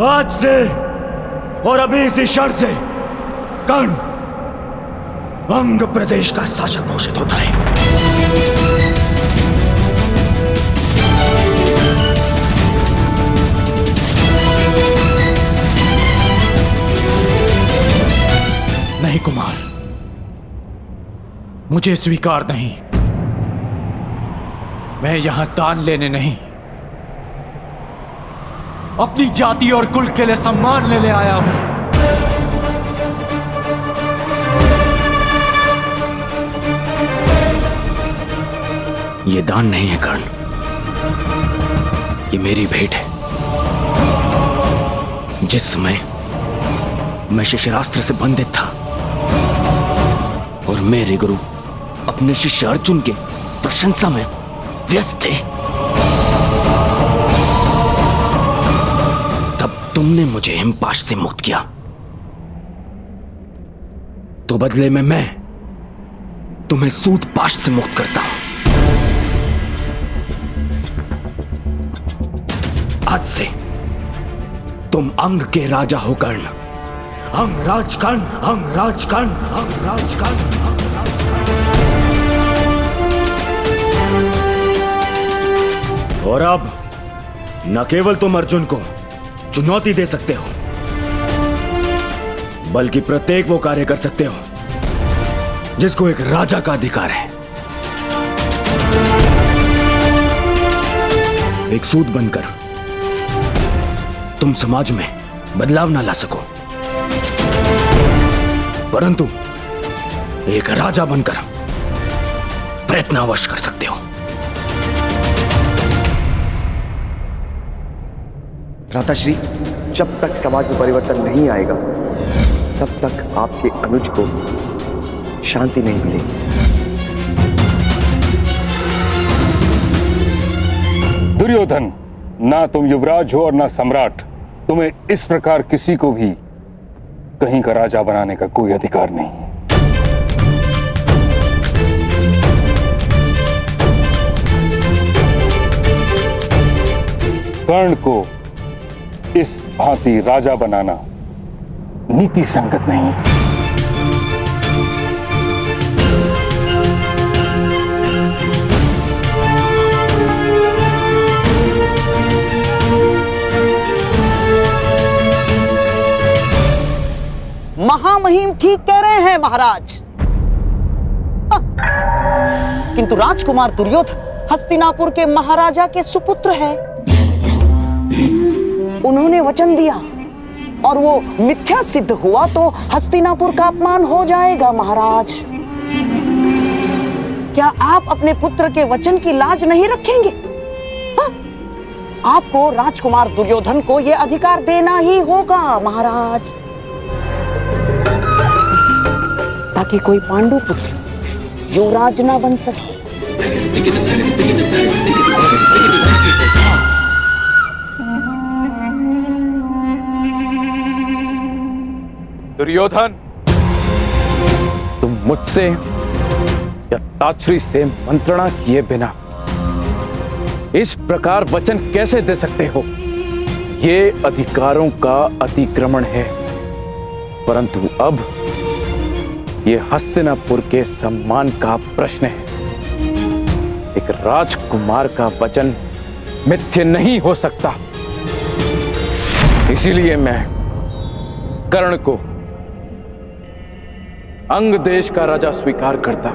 आज से और अभी इसी क्षण से कर्ण अंग प्रदेश का शासक घोषित होता है। नहीं कुमार, मुझे स्वीकार नहीं। मैं यहां दान लेने नहीं, अपनी जाति और कुल के लिए सम्मान लेने आया हूं। यह दान नहीं है कर्ण, ये मेरी भेंट है। जिस समय मैं शिष्यरास्त्र से बंधित था और मेरे गुरु अपने शिष्य अर्जुन के प्रशंसा में व्यस्त थे, तब तुमने मुझे हिमपाश से मुक्त किया, तो बदले में मैं तुम्हें सूतपाश से मुक्त करता हूं। आज से तुम अंग के राजा हो कर्ण। अंगराज कर्ण, अंगराज कर्ण, अंगराज कर्ण, अंगराज कर्ण। और अब न केवल तुम अर्जुन को चुनौती दे सकते हो, बल्कि प्रत्येक वो कार्य कर सकते हो जिसको एक राजा का अधिकार है। एक सूत बनकर तुम समाज में बदलाव ना ला सको, परंतु एक राजा बनकर प्रयत्न अवश्य कर सकते हो। भ्राताश्री, जब तक समाज में परिवर्तन नहीं आएगा तब तक आपके अनुज को शांति नहीं मिलेगी। दुर्योधन, ना तुम युवराज हो और ना सम्राट। तुम्हें इस प्रकार किसी को भी कहीं का राजा बनाने का कोई अधिकार नहीं। कर्ण को इस भांति राजा बनाना नीति संगत नहीं। महामहिम ठीक कह रहे हैं महाराज। किंतु राजकुमार दुर्योधन हस्तिनापुर के महाराजा के सुपुत्र है। उन्होंने वचन दिया और वो मिथ्या सिद्ध हुआ तो हस्तिनापुर का अपमान हो जाएगा महाराज। क्या आप अपने पुत्र के वचन की लाज नहीं रखेंगे? आपको राजकुमार दुर्योधन को यह अधिकार देना ही होगा महाराज, ताकि कोई पांडु पुत्र युवराज ना बन सके। दुर्योधन, तुम मुझसे या ताक्षरी से मंत्रणा किए बिना इस प्रकार वचन कैसे दे सकते हो? ये अधिकारों का अतिक्रमण है, परंतु अब ये हस्तिनापुर के सम्मान का प्रश्न है। एक राजकुमार का वचन मिथ्य नहीं हो सकता। इसीलिए मैं कर्ण को अंग देश का राजा स्वीकार करता।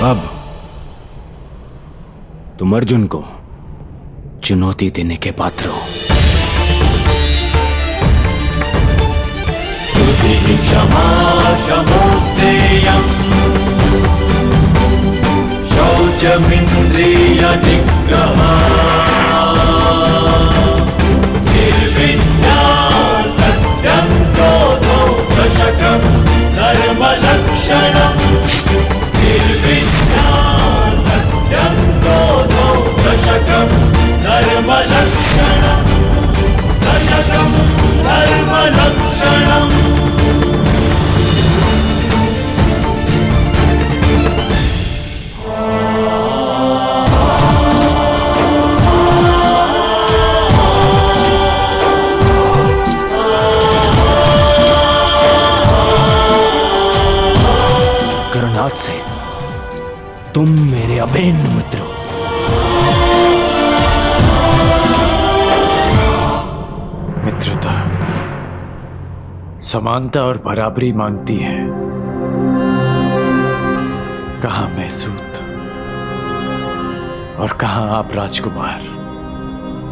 अब तुम अर्जुन को चुनौती देने के पात्र हो। क्षमा शमोस्तेयम् शौचमिन्द्रिय निग्रहः निर्विद्या सत्यं समानता और बराबरी मांगती है, कहां मैं सूत और कहां आप राजकुमार।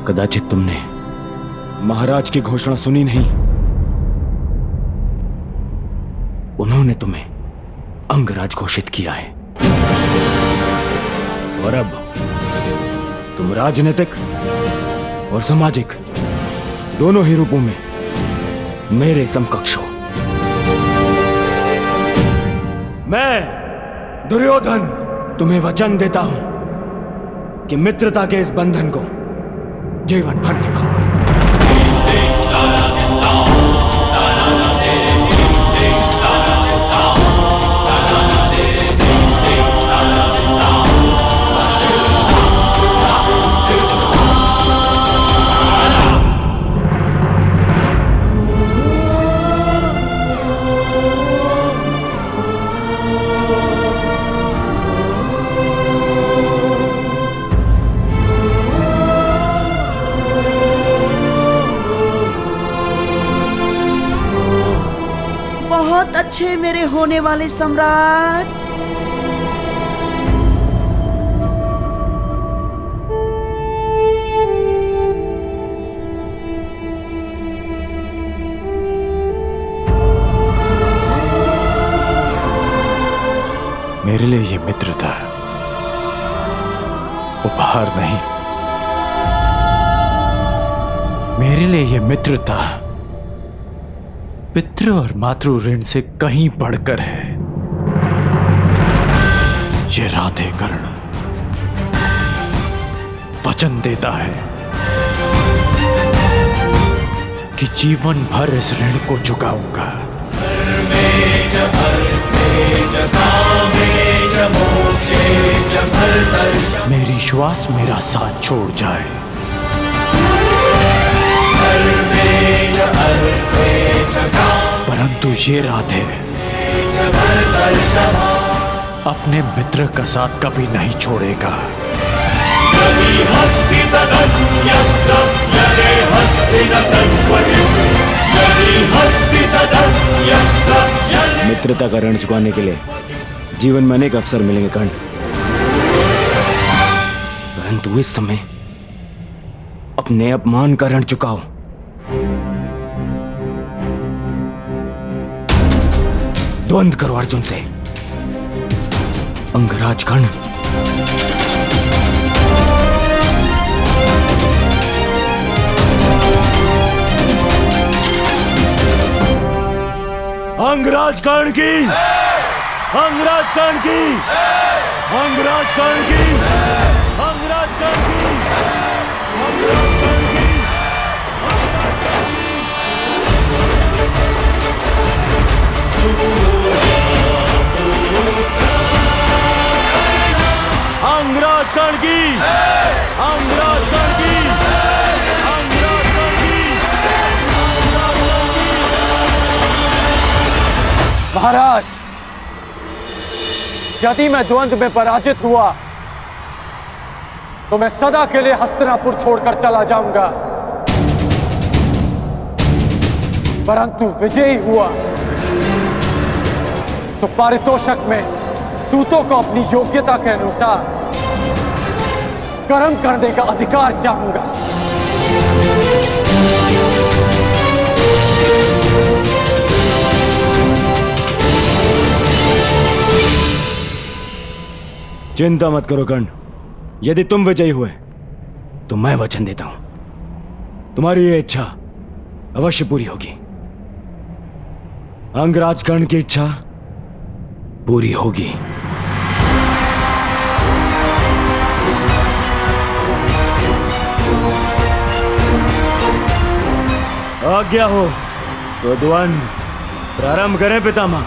कदाचित तुमने महाराज की घोषणा सुनी नहीं। उन्होंने तुम्हें अंगराज घोषित किया है और अब तुम राजनीतिक और सामाजिक दोनों ही रूपों में मेरे समकक्ष हो। मैं दुर्योधन तुम्हें वचन देता हूं कि मित्रता के इस बंधन को जीवन भर निभाऊंगा। बहुत अच्छे मेरे होने वाले सम्राट। मेरे लिए ये मित्रता उपहार नहीं, मेरे लिए ये मित्रता पितृ और मातृ ऋण से कहीं बढ़कर है। ये राधे कर्ण वचन देता है कि जीवन भर इस ऋण को चुकाऊंगा। मेरी श्वास मेरा साथ छोड़ जाए, परंतु ये राधे अपने मित्र का साथ कभी नहीं छोड़ेगा। मित्रता का ऋण चुकाने के लिए जीवन में अनेक अवसर मिलेंगे कर्ण, परंतु इस समय अपने अपमान का ऋण चुकाओ। द्वंद्व करो अर्जुन से, अंगराज कर्ण। अंगराज कर्ण की, अंगराज कर्ण की, अंगराज कर्ण की, अंगराज कर्ण की, अंगराज कर्ण की। अंगराज कर्ण की, अंगराज कर्ण की, अंगराज कर्ण की। महाराज, यदि मैं द्वंद्व में पराजित हुआ तो मैं सदा के लिए हस्तिनापुर छोड़कर चला जाऊंगा, परंतु विजयी हुआ तो पारितोषक में दूतों को अपनी योग्यता के अनुसार कर्म करने का अधिकार चाहूंगा। चिंता मत करो कर्ण, यदि तुम विजयी हुए तो मैं वचन देता हूं तुम्हारी ये इच्छा अवश्य पूरी होगी। अंगराज कर्ण की इच्छा पूरी होगी। आज्ञा हो तो द्वंद्व प्रारंभ करें पितामह।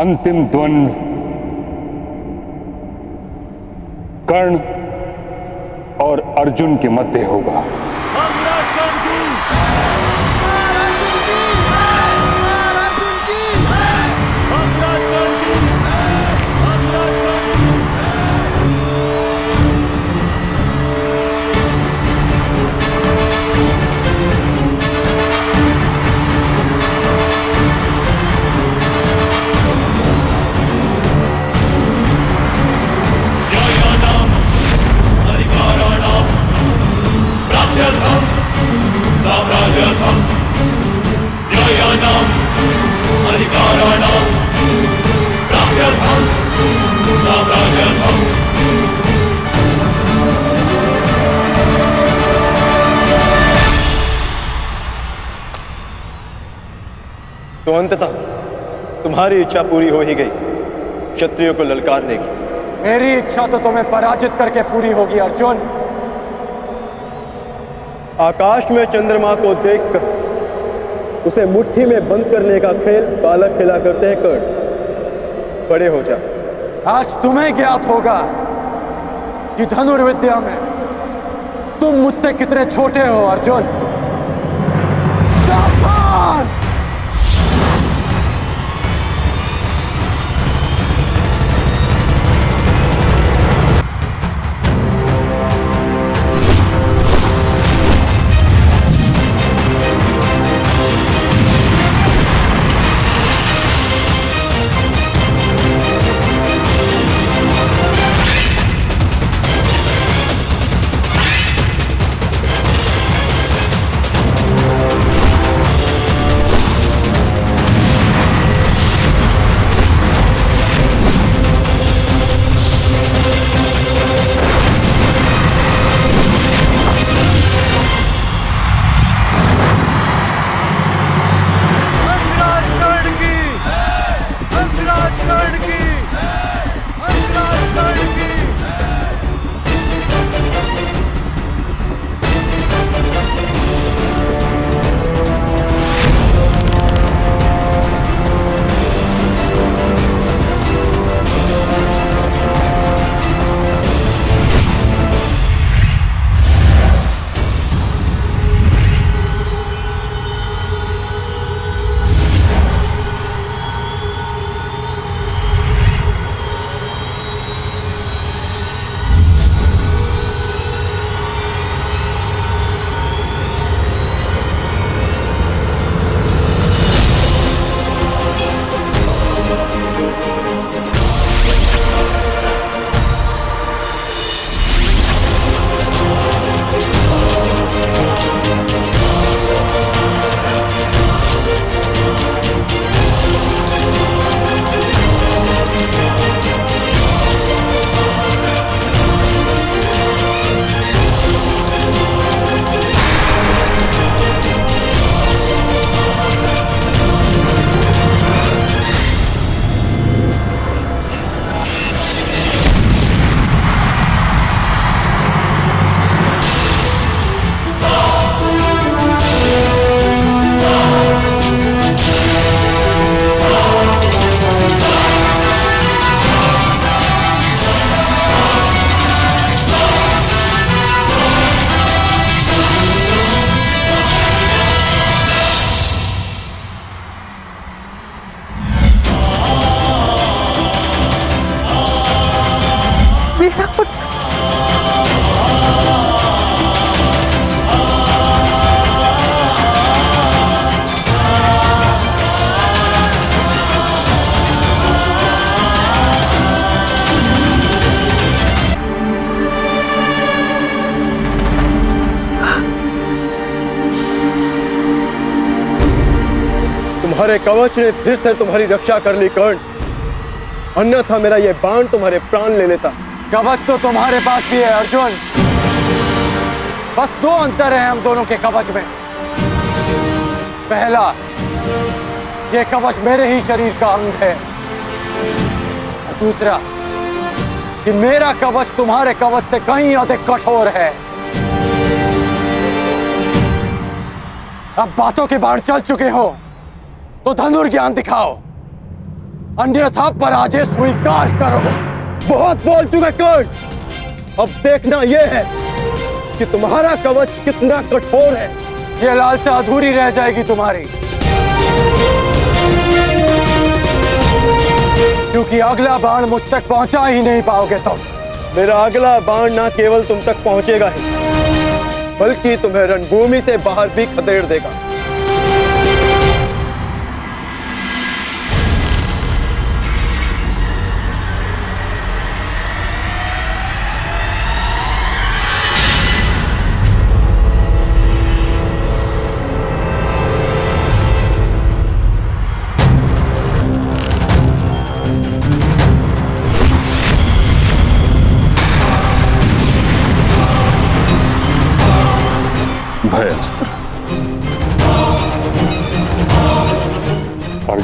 अंतिम द्वंद्व कर्ण और अर्जुन के मध्य होगा। तो अंततः तुम्हारी इच्छा पूरी हो ही गई, क्षत्रियों को ललकारने की। मेरी इच्छा तो तुम्हें पराजित करके पूरी होगी अर्जुन। आकाश में चंद्रमा को देखकर उसे मुट्ठी में बंद करने का खेल बालक खेला करते हैं कर्ण। बड़े हो जा। आज तुम्हें ज्ञात होगा कि धनुर्विद्या में तुम मुझसे कितने छोटे हो अर्जुन। सावधान! तुम्हारे कवच ने फिर से तुम्हारी रक्षा कर ली कर्ण, अन्यथा मेरा यह बाण तुम्हारे प्राण ले लेता। कवच तो तुम्हारे पास भी है अर्जुन, बस दो अंतर है हम दोनों के कवच में। पहला, ये कवच मेरे ही शरीर का अंग है। और दूसरा कि मेरा कवच तुम्हारे कवच से कहीं अधिक कठोर है। अब बातों के बाण चल चुके हो तो धनुर्ज्ञान दिखाओ, अन्यथा पराजय स्वीकार करो। बहुत बोल चुके कर्ण, अब देखना यह है कि तुम्हारा कवच कितना कठोर है। यह लालसा अधूरी रह जाएगी तुम्हारी, क्योंकि अगला बाण मुझ तक पहुंचा ही नहीं पाओगे तुम। मेरा अगला बाण ना केवल तुम तक पहुंचेगा ही, बल्कि तुम्हें रणभूमि से बाहर भी खदेड़ देगा।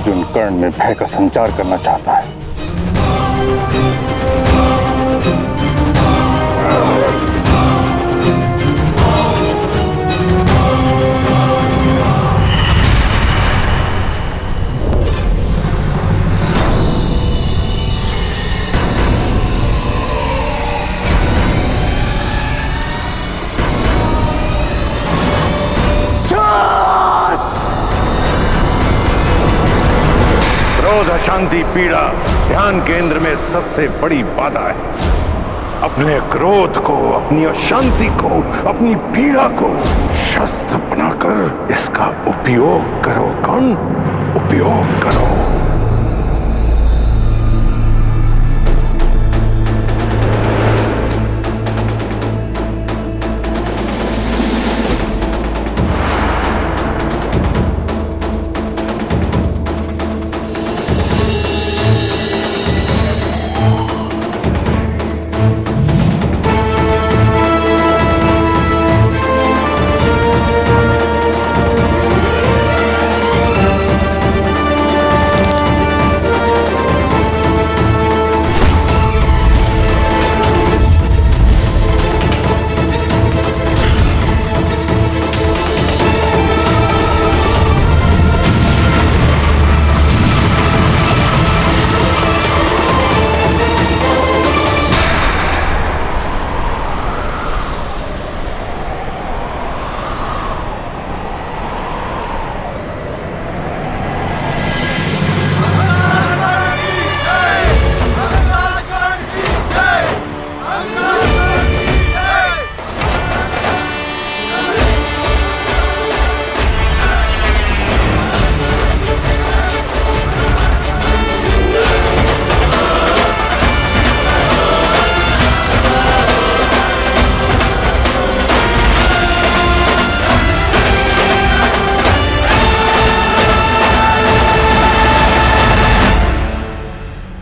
अर्जुन कर्ण में भय का संचार करना चाहता है। क्रोध, अशांति, पीड़ा ध्यान केंद्र में सबसे बड़ी बाधा है। अपने क्रोध को, अपनी अशांति को, अपनी पीड़ा को शस्त्र बनाकर इसका उपयोग करो। कर्ण, उपयोग करो।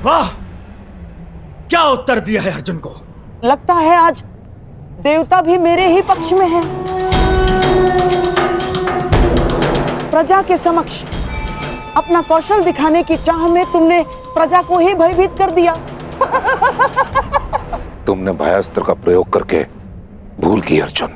वाह, क्या उत्तर दिया है अर्जुन को। लगता है आज देवता भी मेरे ही पक्ष में हैं। प्रजा के समक्ष अपना कौशल दिखाने की चाह में तुमने प्रजा को ही भयभीत कर दिया। तुमने भयास्त्र का प्रयोग करके भूल की अर्जुन।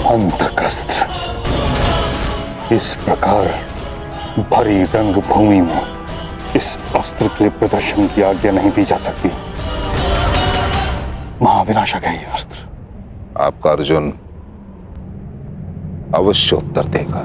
अंतकस्त्र इस प्रकार भरी रंग भूमि में इस अस्त्र के प्रदर्शन की आज्ञा नहीं दी जा सकती। महाविनाशक है यह अस्त्र। आपका अर्जुन अवश्य उत्तर देगा।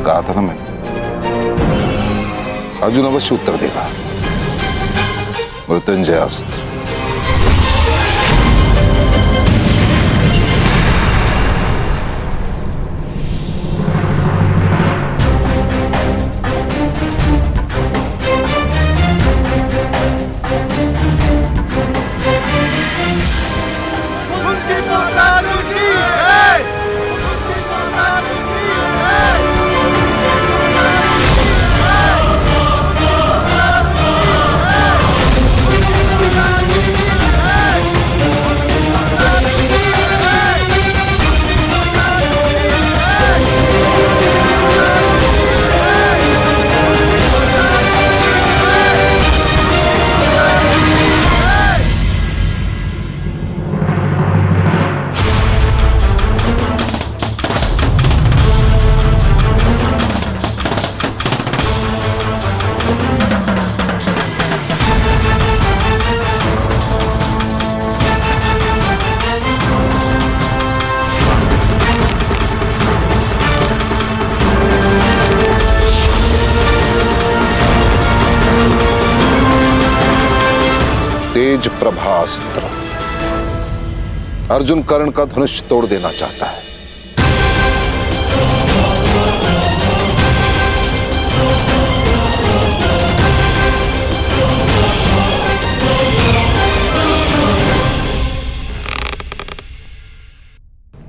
कहा था ना मैंने, अर्जुन अवश्य उत्तर देगा। मृत्युंजय अस्त्र। तेज प्रभास्त्र। अर्जुन कर्ण का धनुष तोड़ देना चाहता है।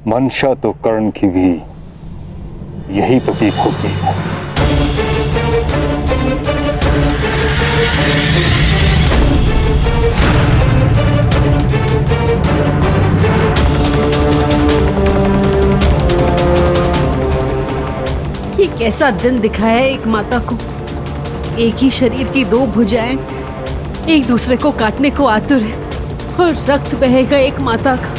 मंशा तो कर्ण की भी यही प्रतीत होती है। ये कैसा दिन दिखाया है एक माता को। एक ही शरीर की दो भुजाएं एक दूसरे को काटने को आतुर है और रक्त बहेगा एक माता का।